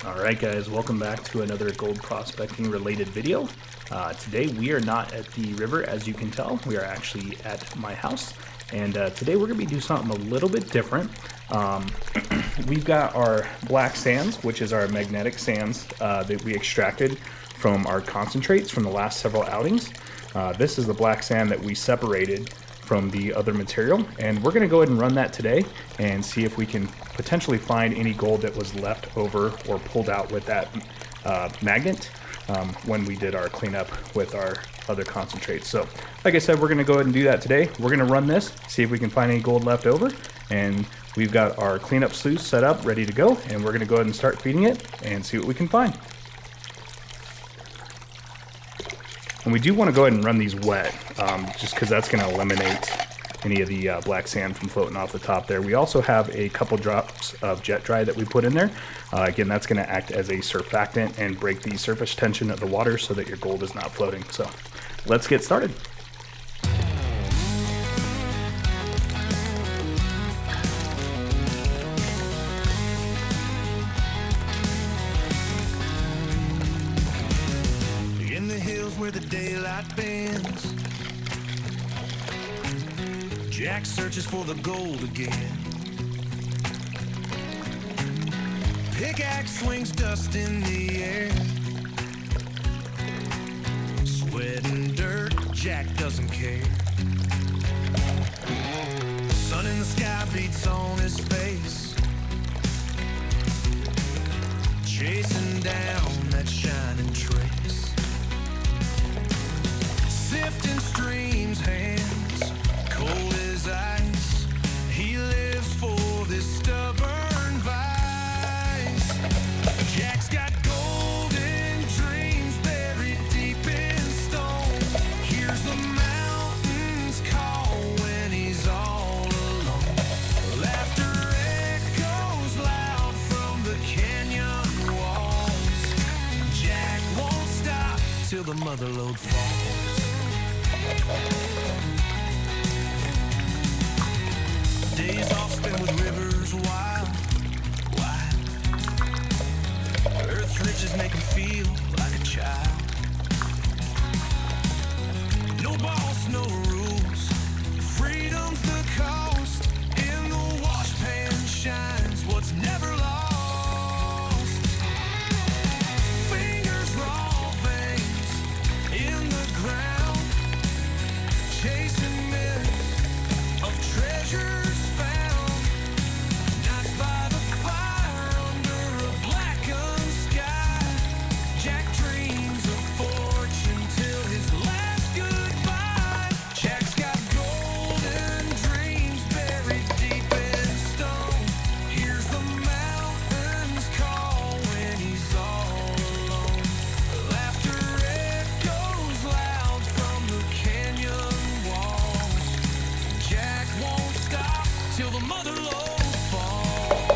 Alright guys, welcome back to another gold prospecting related video. Today we are not at the river, as you can tell. We are actually at my house, and today we're going to be doing something a little bit different. We've got our black sands, which is our magnetic sands that we extracted from our concentrates from the last several outings. This is the black sand that we separated from the other material, and we're going to go ahead and run that today and see if we can potentially find any gold that was left over or pulled out with that magnet when we did our cleanup with our other concentrates. So like I said, we're going to go ahead and do that today. We're going to run this, see if we can find any gold left over, and we've got our cleanup sluice set up ready to go, and we're going to go ahead and start feeding it and see what we can find. And we do want to go ahead and run these wet, just because that's going to eliminate any of the black sand from floating off the top there. We also have a couple drops of jet dry that we put in there. Again, that's going to act as a surfactant and break the surface tension of the water so that your gold is not floating. So let's get started. Where the daylight bends, Jack searches for the gold again. Pickaxe swings dust in the air. Sweat and dirt, Jack doesn't care. Sun in the sky beats on his face, chasing down that shining trace. Sifting streams, hands cold as ice. He lives for this stubborn vice. Jack's got golden dreams buried deep in stone. Hears the mountains call when he's all alone. Laughter echoes loud from the canyon walls. Jack won't stop till the mother lode falls. Days off spent with rivers wild. Earth's riches make him feel like a child. No boss, no rules. Freedom's the cost. In the wash pan shines what's never lost. Fingers raw veins in the ground, chasing myths of treasures found. Nights by the fire under a blackened sky. Jack dreams of fortune till his last goodbye. Jack's got golden dreams buried deep in stone. Hears the mountains call when he's all alone. Laughter echoes loud from the canyon walls. Jack won't stop till the mother lode falls.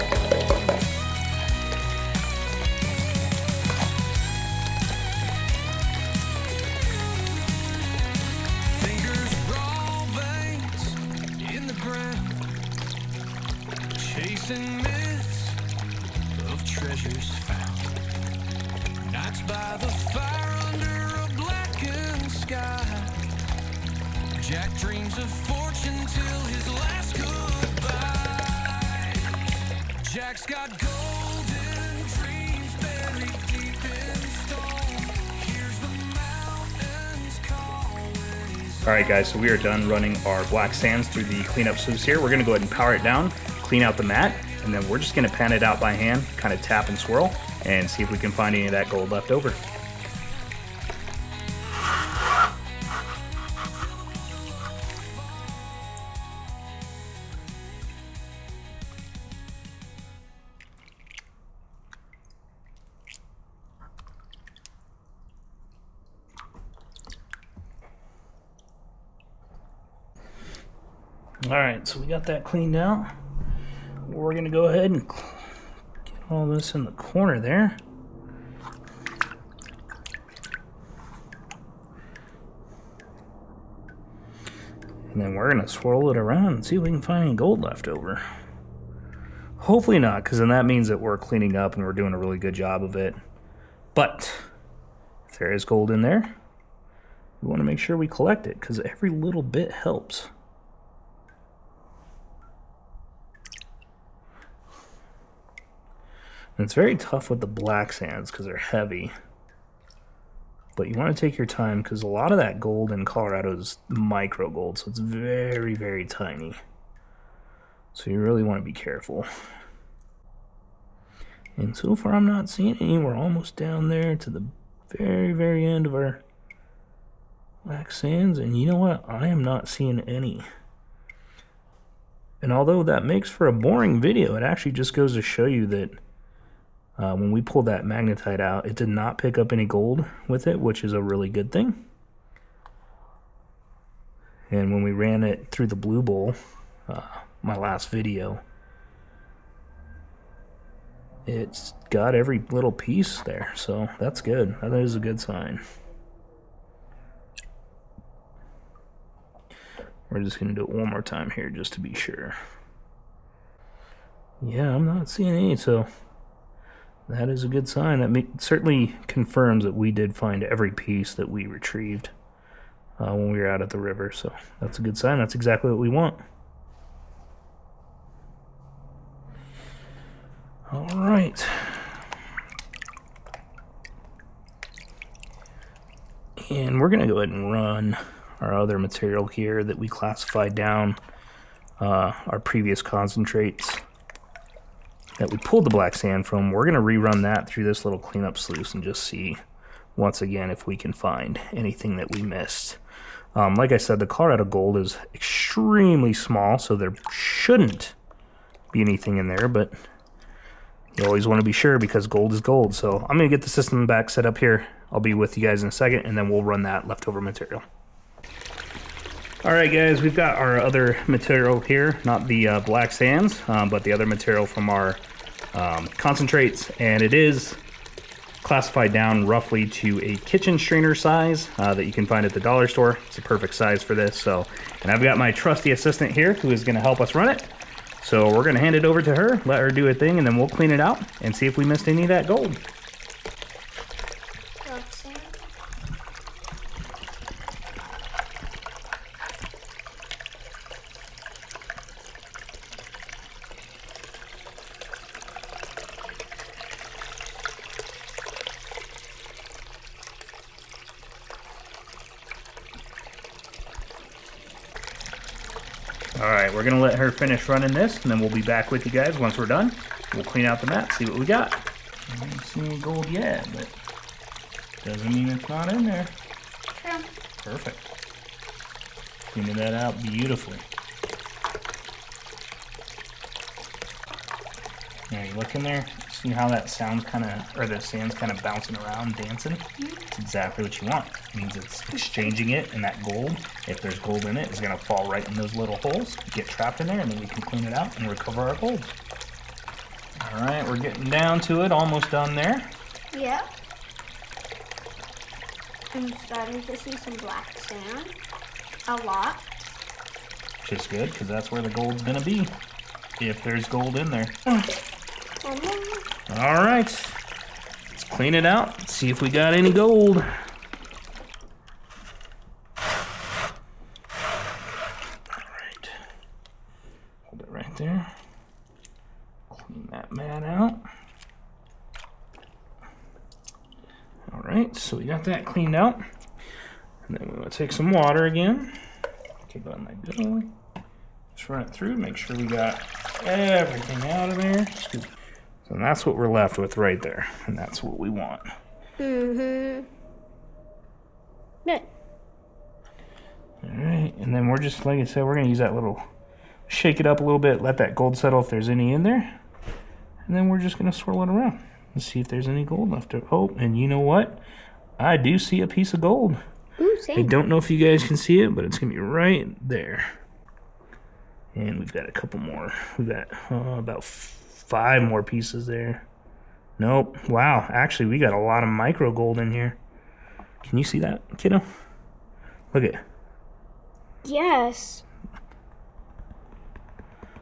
Fingers raw veins in the ground, chasing myths of treasures found. Nights by the fire under a blackened sky. Jack dreams of fortune till his last goodbye. Jack's got golden dreams buried deep in stone. Hears the mountains call when he's Alright guys, so we are done running our black sands through the cleanup sluice here. We're going to go ahead and power it down, clean out the mat, and then we're just going to pan it out by hand, kind of tap and swirl, and see if we can find any of that gold left over. Alright, so we got that cleaned out. We're going to go ahead and get all this in the corner there. And then we're going to swirl it around and see if we can find any gold left over. Hopefully not, because then that means that we're cleaning up and we're doing a really good job of it. But if there is gold in there, we want to make sure we collect it, because every little bit helps. And it's very tough with the black sands because they're heavy. But you want to take your time, because a lot of that gold in Colorado is micro gold, so it's very, very tiny. So you really want to be careful. And so far I'm not seeing any. We're almost down there to the very, very end of our black sands, and you know what? I am not seeing any. And although that makes for a boring video, it actually just goes to show you that when we pulled that magnetite out, it did not pick up any gold with it, which is a really good thing. And when we ran it through the blue bowl, my last video, it's got every little piece there, so that's good. That is a good sign. We're just going to do it one more time here just to be sure. Yeah, I'm not seeing any, so that is a good sign. That certainly confirms that we did find every piece that we retrieved when we were out at the river, so that's a good sign. That's exactly what we want. All right. And we're going to go ahead and run our other material here that we classified down, our previous concentrates that we pulled the black sand from. We're going to rerun that through this little cleanup sluice and just see once again if we can find anything that we missed. Like I said, the Colorado gold is extremely small, so there shouldn't be anything in there, but you always want to be sure because gold is gold. So I'm going to get the system back set up here. I'll be with you guys in a second, and then we'll run that leftover material. All right, guys, we've got our other material here, not the black sands, but the other material from our concentrates, and it is classified down roughly to a kitchen strainer size that you can find at the dollar store. It's a perfect size for this. So, and I've got my trusty assistant here who is going to help us run it. So we're going to hand it over to her, let her do a thing, and then we'll clean it out and see if we missed any of that gold. All right, we're gonna let her finish running this, and then we'll be back with you guys once we're done. We'll clean out the mat, see what we got. I haven't seen any gold yet, but doesn't mean it's not in there. True. Perfect. Cleaning that out beautifully. Now you look in there, see how that sounds kind of, or the sand's kind of bouncing around, dancing? It's exactly what you want. It means it's exchanging it, and that gold, if there's gold in it, is going to fall right in those little holes, get trapped in there, and then we can clean it out and recover our gold. All right, we're getting down to it, almost done there. Yep. I'm starting to see some black sand. A lot. Which is good, because that's where the gold's going to be, if there's gold in there. All right, let's clean it out, see if we got any gold. All right, hold it right there. Clean that mat out. All right, so we got that cleaned out. And then we're gonna take some water again. Keep on that go. Just run it through, make sure we got everything out of there. So that's what we're left with right there, and that's what we want. Mm-hmm. Good. All right, and then we're just, like I said, we're gonna use that little, shake it up a little bit, let that gold settle if there's any in there, and then we're just gonna swirl it around and see if there's any gold left. Oh, and you know what? I do see a piece of gold. Ooh, same. I don't know if you guys can see it, but it's gonna be right there. And we've got a couple more. We've got about 5 more pieces there. Nope. Wow. Actually, we got a lot of micro gold in here. Can you see that, kiddo? Look at. Yes.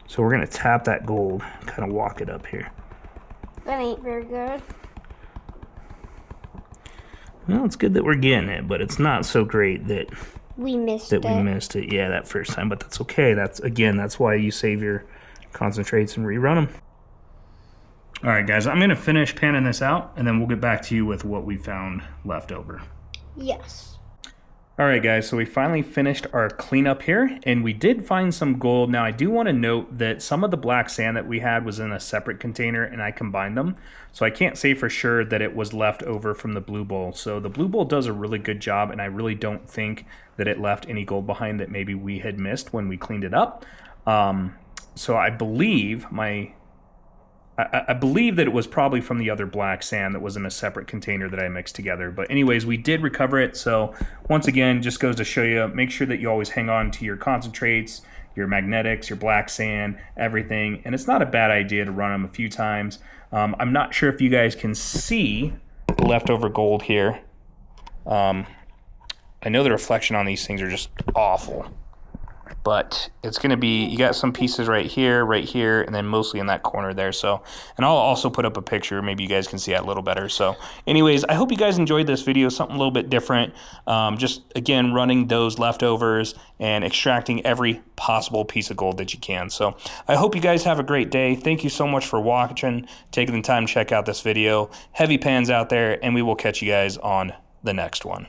So we're gonna tap that gold, kind of walk it up here. That ain't very good. Well, it's good that we're getting it, but it's not so great that we missed it. Yeah, that first time, but that's okay. That's why you save your concentrates and rerun them. All right, guys, I'm gonna finish panning this out, and then we'll get back to you with what we found left over. Yes. All right, guys, so we finally finished our cleanup here, and we did find some gold. Now, I do want to note that some of the black sand that we had was in a separate container, and I combined them. So I can't say for sure that it was left over from the Blue Bowl. So the Blue Bowl does a really good job, and I really don't think that it left any gold behind that maybe we had missed when we cleaned it up. So I believe I believe that it was probably from the other black sand that was in a separate container that I mixed together. But anyways, we did recover it. So once again, just goes to show you, make sure that you always hang on to your concentrates, your magnetics, your black sand, everything. And it's not a bad idea to run them a few times. I'm not sure if you guys can see the leftover gold here. I know the reflection on these things are just awful. But it's going to be, you got some pieces right here, and then mostly in that corner there. So, and I'll also put up a picture. Maybe you guys can see that a little better. So anyways, I hope you guys enjoyed this video, something a little bit different. Just, again, running those leftovers and extracting every possible piece of gold that you can. So I hope you guys have a great day. Thank you so much for watching, taking the time to check out this video. Heavy pans out there, and we will catch you guys on the next one.